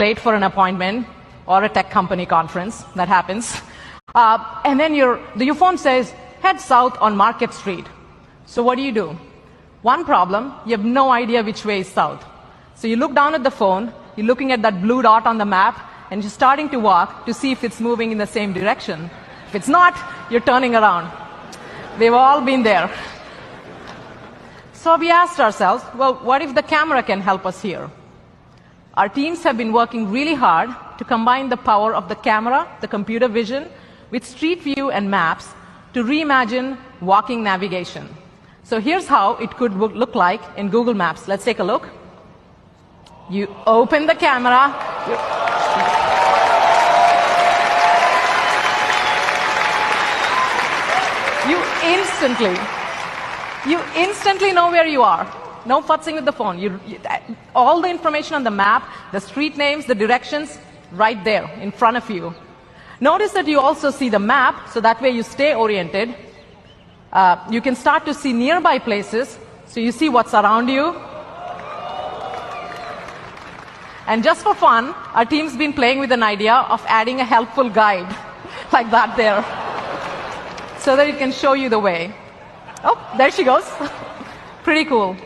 late for an appointment or a tech company conference. That happens. And then your phone says, head south on Market Street. So what do? One problem, you have no idea which way is south. So you look down at the phone, you're looking at that blue dot on the map, and you're starting to walk to see if it's moving in the same direction. If it's not, you're turning around. We've all been there. So we asked ourselves, well, what if the camera can help us here? Our teams have been working really hard to combine the power of the camera, the computer vision, with Street View and maps to reimagine walking navigation. So here's how it could look like in Google Maps. Let's take a look. You open the camera. You instantly know where you are. No futzing with the phone. All the information on the map, the street names, the directions, right there in front of you. Notice that you also see the map, so that way you stay oriented. You can start to see nearby places, so you see what's around you. And just for fun, our team's been playing with an idea of adding a helpful guide like that there, so that it can show you the way. Oh, there she goes. Pretty cool.